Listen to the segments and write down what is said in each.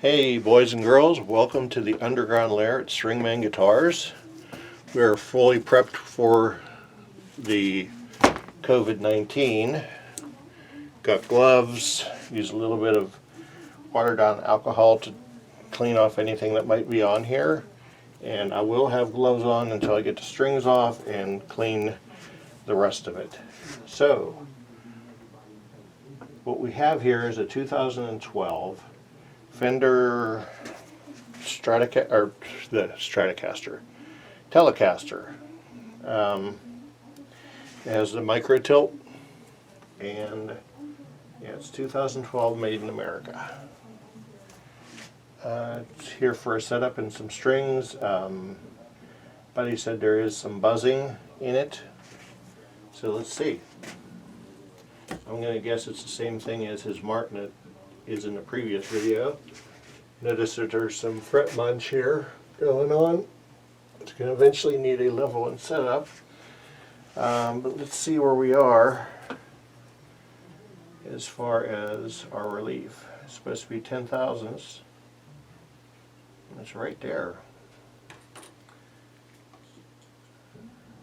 Hey boys and girls, welcome to the underground lair at Stringman Guitars. We are fully prepped for the COVID-19. Got gloves, use a little bit of watered down alcohol to clean off anything that might be on here. And I will have gloves on until I get the strings off and clean the rest of it. So, what we have here is a 2012 Fender Stratocaster, Telecaster. It has the micro tilt, and yeah, it's 2012, made in America. It's here for a setup and some strings. Buddy said there is some buzzing in it, so let's see. I'm going to guess it's the same thing as his Martinet is in the previous video. Notice that there's some fret munch here going on. It's going to eventually need a level and setup. But let's see where we are as far as our relief. It's supposed to be 10 thousandths. It's right there.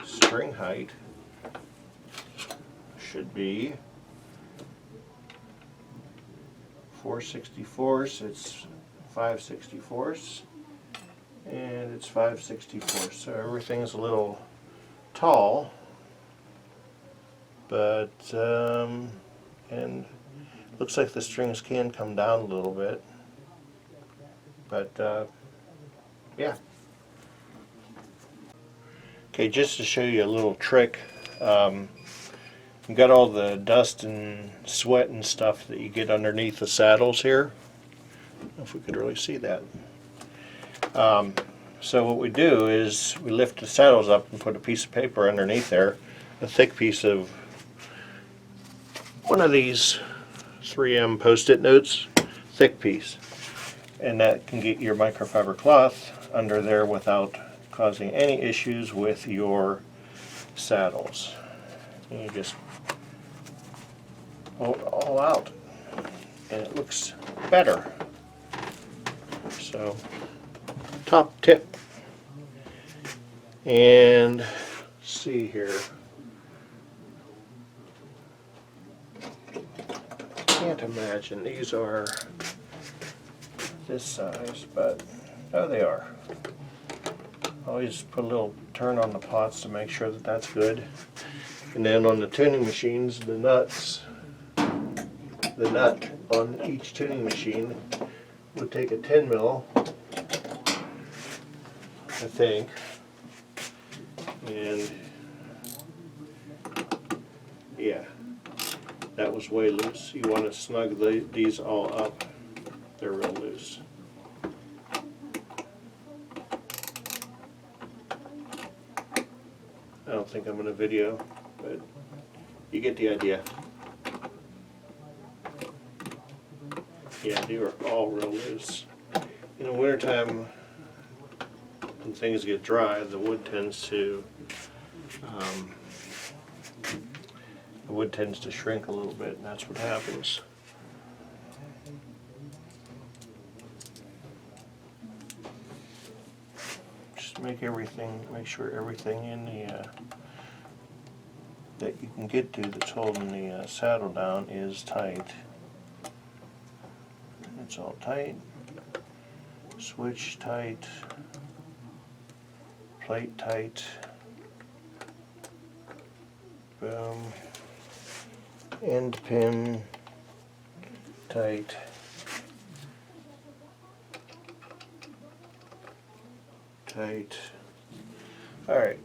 String height should be 4/64, it's 5/64, and it's 5/64. So everything's a little tall, but and looks like the strings can come down a little bit, but yeah. Okay, just to show you a little trick. You've got all the dust and sweat and stuff that you get underneath the saddles here. I don't know if we could really see that. So what we do is we lift the saddles up and put a piece of paper underneath there, a thick piece of one of these 3M post-it notes, thick piece. And that can get your microfiber cloth under there without causing any issues with your saddles. And you just pull it all out and it looks better. So, top tip. And let's see here. Can't imagine these are this size, but oh, they are. Always put a little turn on the pots to make sure that that's good. And then on the tuning machines, the nut on each tuning machine would take a 10 mil, I think, and yeah, that was way loose. You want to snug these all up. They're real loose. I don't think I'm in a video, but you get the idea. Yeah, they were all real loose. In the wintertime, when things get dry, the wood tends to shrink a little bit, and that's what happens. Just make sure everything in the that you can get to that's holding the saddle down is tight. It's all tight. Switch tight. Plate tight. Boom. End pin tight. Tight. Alright.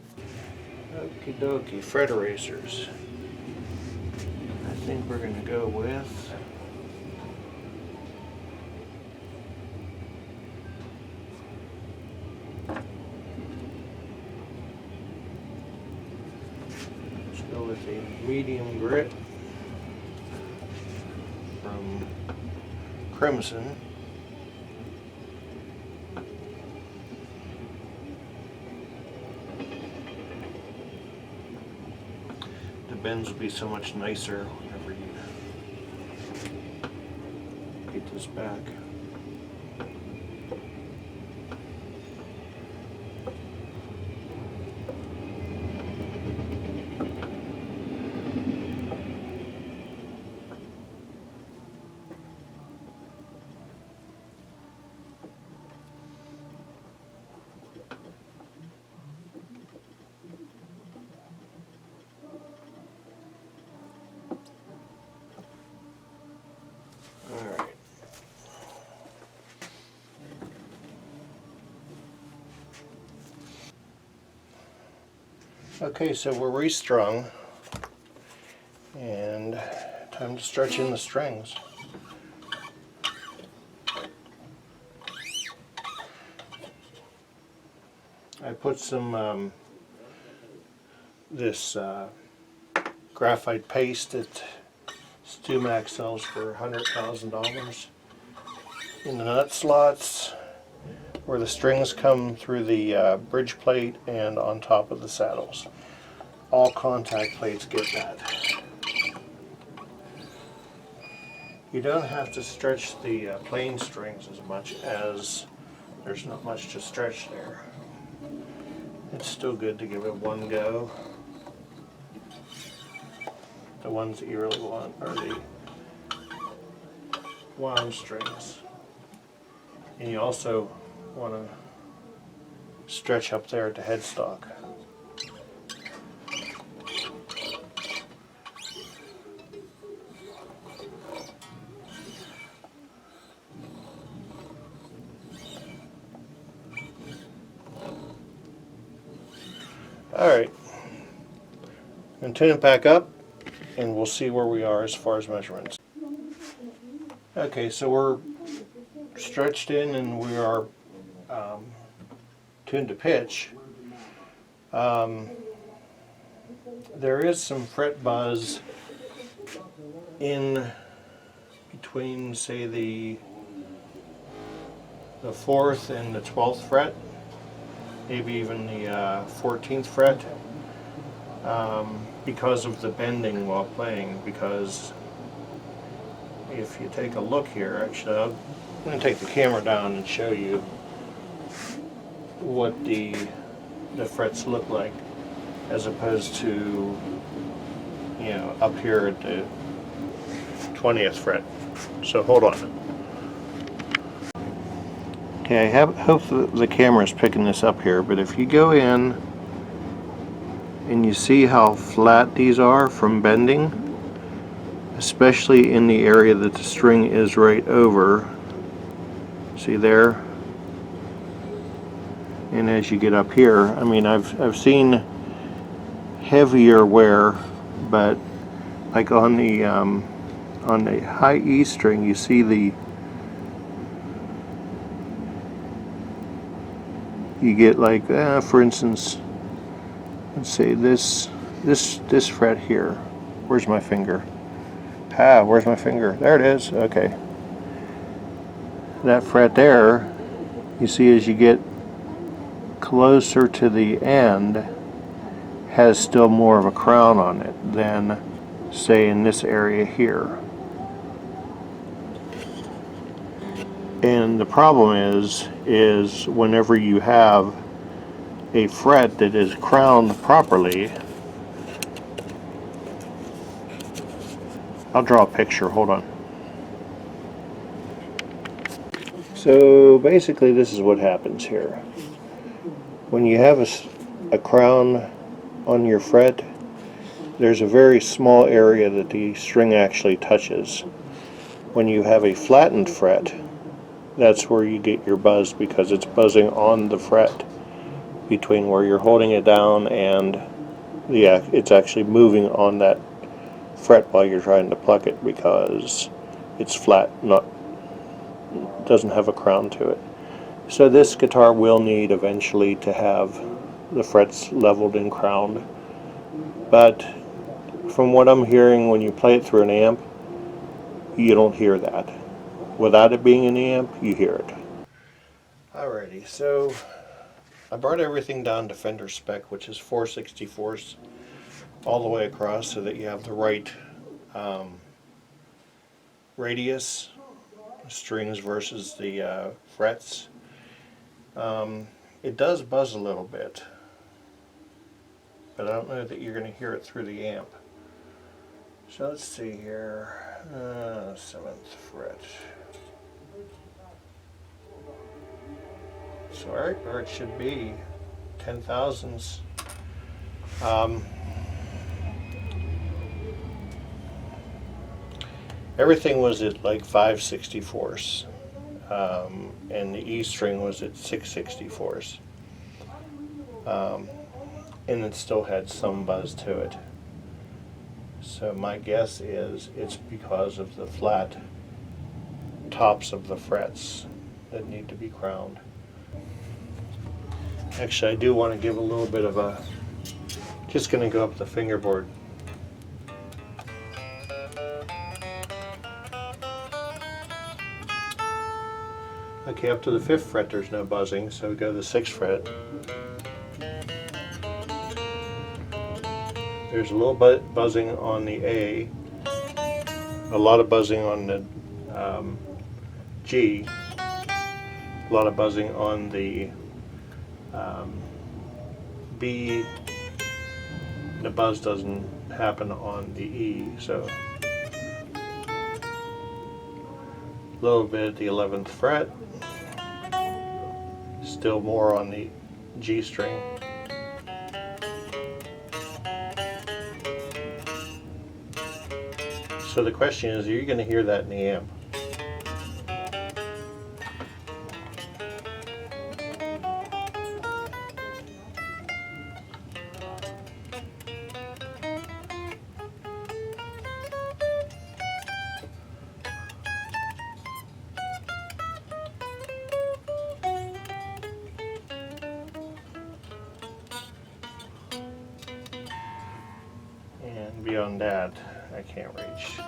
Okie dokie. Fret erasers. I think we're going to go with a medium grit from Crimson. The bends will be so much nicer whenever you get this back. Okay, so we're restrung, and time to stretch in the strings. I put some this graphite paste that StuMac sells for $100,000 in the nut slots where the strings come through the bridge plate and on top of the saddles. All contact plates get that. You don't have to stretch the plain strings as much as there's not much to stretch there. It's still good to give it one go. The ones that you really want are the wound strings. And you also want to stretch up there at the headstock. Alright, and tune it back up and we'll see where we are as far as measurements. Okay, so we're stretched in and we are tuned to pitch. There is some fret buzz in between, say, the 4th and the 12th fret, maybe even the 14th fret, because of the bending while playing. Because if you take a look here, actually I'm going to take the camera down and show you what the frets look like as opposed to, you know, up here at the 20th fret. So hold on. Okay, I hope the camera's picking this up here, but if you go in and you see how flat these are from bending, especially in the area that the string is right over, see there? And as you get up here, I mean, I've seen heavier wear, but like on the high E string, you see you get like, for instance, let's say this fret here. Where's my finger? Where's my finger? There it is. Okay. That fret there, you see as you get closer to the end, has still more of a crown on it than, say, in this area here. And the problem is whenever you have a fret that is crowned properly, I'll draw a picture, hold on. So basically this is what happens here. When you have a crown on your fret, there's a very small area that the string actually touches. When you have a flattened fret, that's where you get your buzz, because it's buzzing on the fret between where you're holding it down and it's actually moving on that fret while you're trying to pluck it, because it's flat, doesn't have a crown to it. So this guitar will need eventually to have the frets leveled and crowned, but from what I'm hearing, when you play it through an amp, you don't hear that. Without it being in the amp, you hear it. Alrighty, so I brought everything down to Fender spec, which is 4/64 all the way across, so that you have the right radius, strings versus the frets. It does buzz a little bit, but I don't know that you're going to hear it through the amp. So let's see here, 7th fret. So right where it should be, 10,000ths. Everything was at like 5/64, and the E string was at 6/64. and it still had some buzz to it. So my guess is it's because of the flat tops of the frets that need to be crowned. Actually, I do want to give a little bit of a, just going to go up the fingerboard. Okay, up to the 5th fret there's no buzzing, so we go to the 6th fret. There's a little buzzing on the A, a lot of buzzing on the G, a lot of buzzing on the B. The buzz doesn't happen on the E, so a little bit at the 11th fret, still more on the G string. So the question is, are you going to hear that in the amp? And beyond that, I can't reach.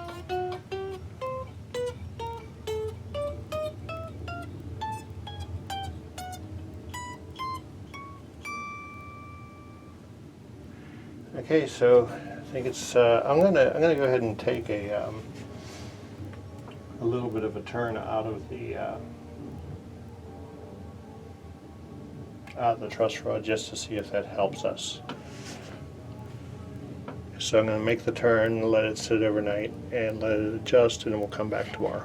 Okay, so I think it's. I'm gonna go ahead and take a little bit of a turn out of the truss rod just to see if that helps us. So I'm going to make the turn, let it sit overnight, and let it adjust, and then we'll come back tomorrow.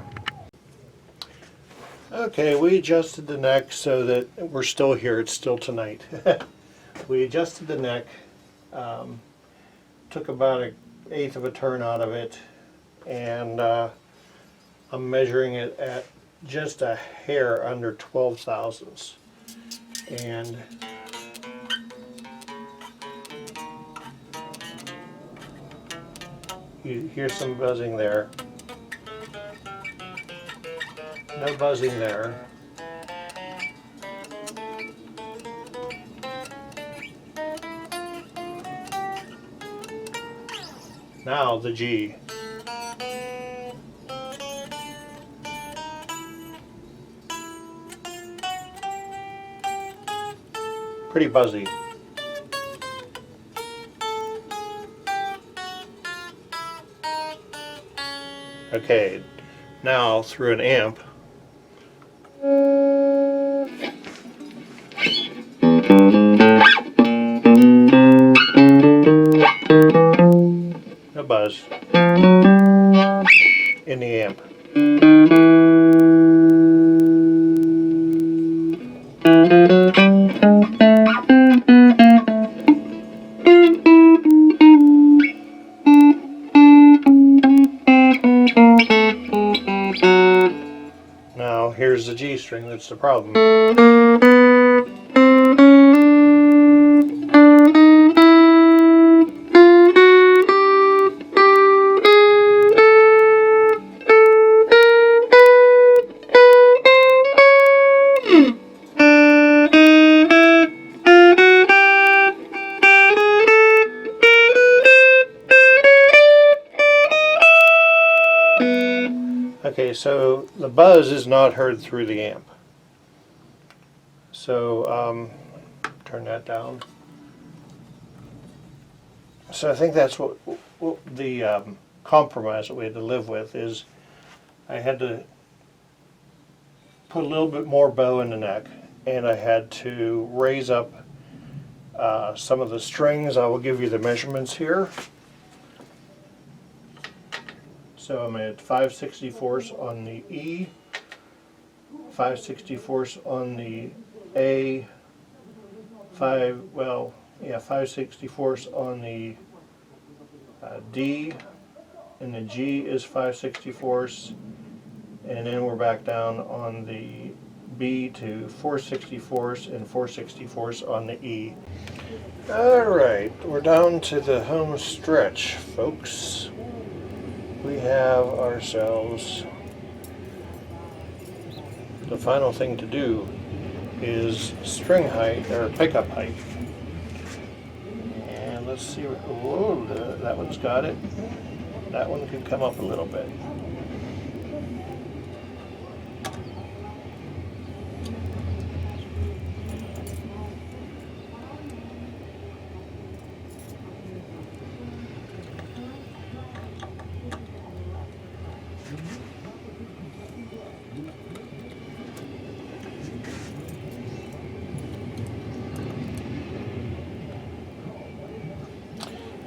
Okay, we adjusted the neck so that we're still here. It's still tonight. We adjusted the neck, took about 1/8 of a turn out of it, and I'm measuring it at just a hair under 12 thousandths. And you hear some buzzing there. No buzzing there. Now the G. Pretty buzzy. Okay, now through an amp, no buzz in the amp. Now here's the G string that's the problem. Okay, so the buzz is not heard through the amp. So turn that down. So I think that's what the compromise that we had to live with is. I had to put a little bit more bow in the neck, and I had to raise up some of the strings. I will give you the measurements here. So I'm at 5/64 on the E, 5/64 on the A, 5/64 on the D, and the G is 5/64, and then we're back down on the B to 4/64 and 4/64 on the E. Alright, we're down to the home stretch, folks. We have ourselves, the final thing to do is string height, or pickup height. And let's see, whoa, that one's got it. That one could come up a little bit.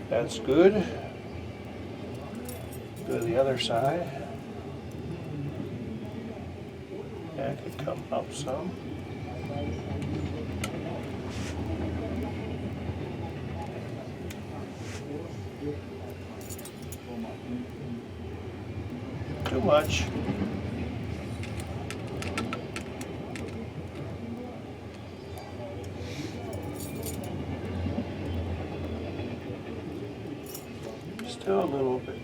That's good. Go to the other side. That could come up some. Too much. Still a little bit.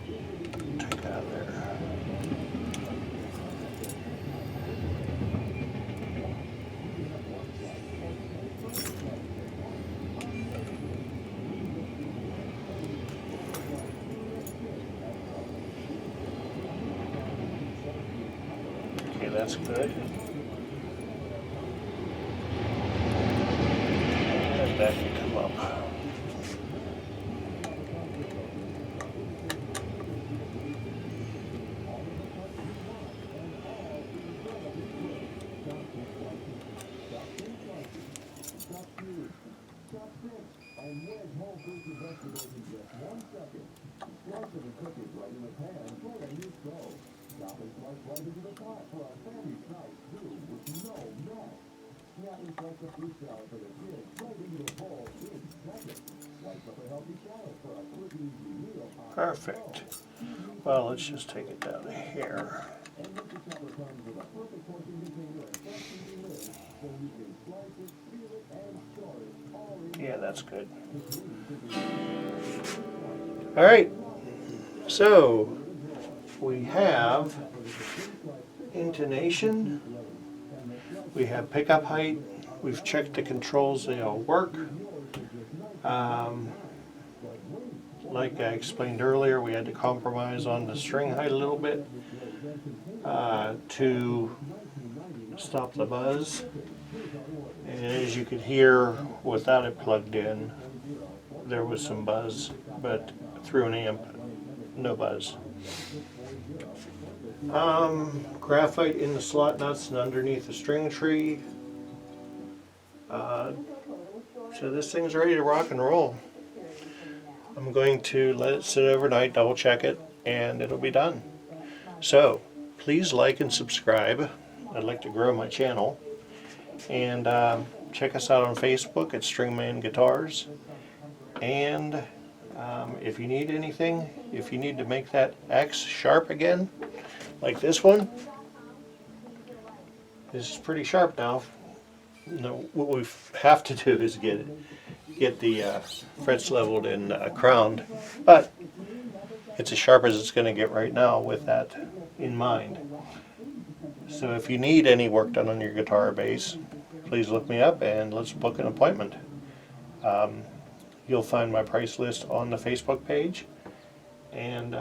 Take out there. Okay, that's good. And that can come up. Perfect. Well, let's just take it down to here. Yeah, that's good. All right. So we have intonation. We have pickup height. We've checked the controls; they all work. Like I explained earlier, we had to compromise on the string height a little bit to stop the buzz. And as you could hear, without it plugged in, there was some buzz, but through an amp, no buzz. Graphite in the slot nuts and underneath the string tree. So this thing's ready to rock and roll. I'm going to let it sit overnight, double check it, and it'll be done. So please like and subscribe. I'd like to grow my channel. And check us out on Facebook at Stringman Guitars. And if you need anything, if you need to make that X sharp again, like this one, this is pretty sharp now. What we have to do is get the frets leveled and crowned, but it's as sharp as it's going to get right now with that in mind. So if you need any work done on your guitar or bass, please look me up and let's book an appointment. You'll find my price list on the Facebook page, and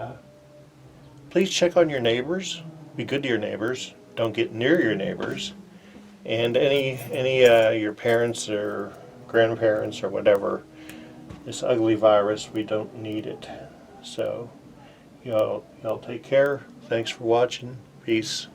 please check on your neighbors. Be good to your neighbors. Don't get near your neighbors. And any your parents or grandparents or whatever, this ugly virus, we don't need it. So y'all take care. Thanks for watching. Peace.